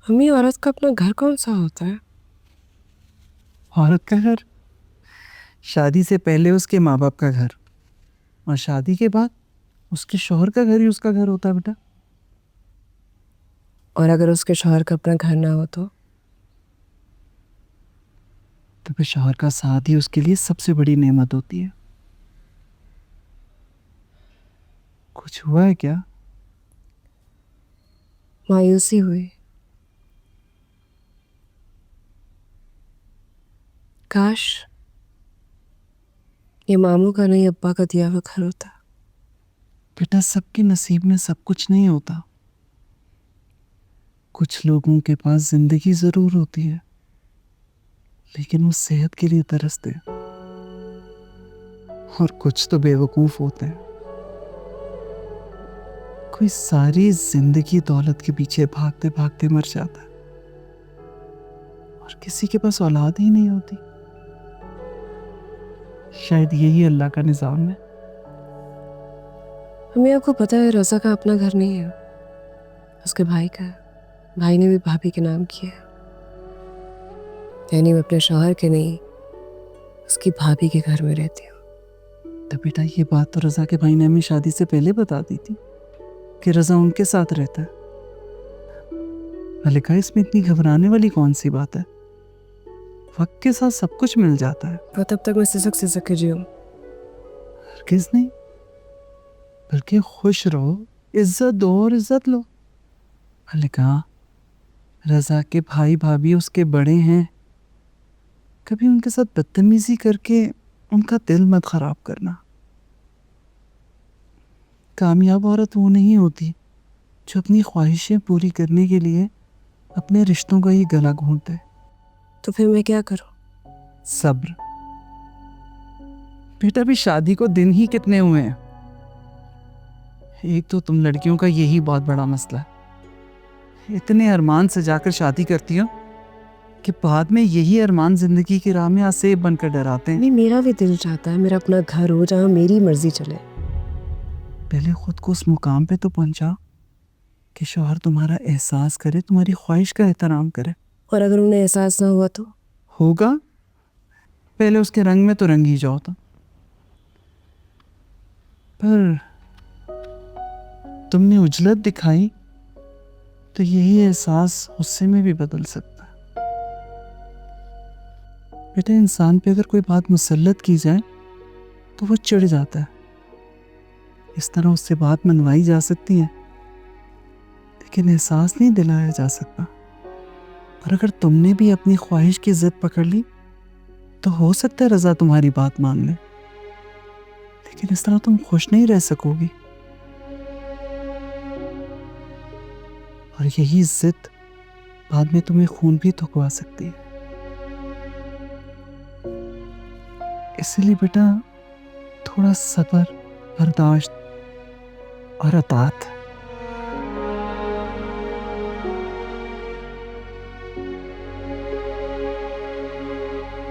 अम्मी, औरत का अपना घर कौन सा होता है? औरत का घर शादी से पहले उसके माँ बाप का घर, और शादी के बाद उसके शौहर का घर ही उसका घर होता है बेटा। और अगर उसके शौहर का अपना घर ना हो तो फिर शौहर का साथ ही उसके लिए सबसे बड़ी नेमत होती है। कुछ हुआ है क्या? मायूसी हुई। काश ये मामू का नहीं, अब्बा का दिया हुआ घर होता। बेटा, सबके नसीब में सब कुछ नहीं होता। कुछ लोगों के पास जिंदगी जरूर होती है, लेकिन वो सेहत के लिए तरसते हैं। और कुछ तो बेवकूफ होते हैं। कोई सारी जिंदगी दौलत के पीछे भागते भागते मर जाता है, और किसी के पास औलाद ही नहीं होती। शायद यही अल्लाह का निजाम है। अम्मी, आपको पता है रजा का अपना घर नहीं है, उसके भाई का है। भाई ने भी भाभी के नाम किया है। यानी मैं अपने शौहर के नहीं, उसकी भाभी के घर में रहती हूँ। तो बेटा, ये बात तो रजा के भाई ने हमें शादी से पहले बता दी थी कि रजा उनके साथ रहता है। मलिका, इसमें इतनी घबराने वाली कौन सी बात है? वक्त के साथ सब कुछ मिल जाता है। और तब तक मैं सिसक सिसक के जीऊँ। हरगिज नहीं, बल्कि खुश रहो, इज्जत दो और इज्जत लो। मलिका, रजा के भाई भाभी उसके बड़े हैं। कभी उनके साथ बदतमीजी करके उनका दिल मत खराब करना। कामयाब औरत वो नहीं होती जो अपनी ख्वाहिशें पूरी करने के लिए अपने रिश्तों का ही गला घोंटे। तो फिर मैं क्या करूँ? सब्र। बेटा, भी शादी को दिन ही कितने हुए हैं। एक तो तुम लड़कियों का यही बहुत बड़ा मसला है। इतने अरमान से जाकर शादी करती हो कि बाद में यही अरमान जिंदगी की राह में आसेब बनकर डराते हैं। नहीं, मेरा भी दिल चाहता है मेरा अपना घर हो जहाँ मेरी मर्जी चले। पहले खुद को उस मुकाम पे तो पहुंचा कि शौहर तुम्हारा एहसास करे, तुम्हारी ख्वाहिश का एहतराम करे। और अगर उन्हें एहसास ना हुआ तो? होगा। पहले उसके रंग में तो रंग ही जाओ। पर तुमने उजलत दिखाई तो यही एहसास गुस्से में भी बदल सकता है। बेटा, इंसान पे अगर कोई बात मुसल्लत की जाए तो वो चिढ़ जाता है। इस तरह उससे बात मनवाई जा सकती है, लेकिन एहसास नहीं दिलाया जा सकता। और अगर तुमने भी अपनी ख्वाहिश की जिद पकड़ ली तो हो सकता है रजा तुम्हारी बात मान ले, लेकिन इस तरह तुम खुश नहीं रह सकोगी। और यही जिद बाद में तुम्हें खून भी थकवा सकती है। इसलिए बेटा, थोड़ा सब्र, बर्दाश्त और अतात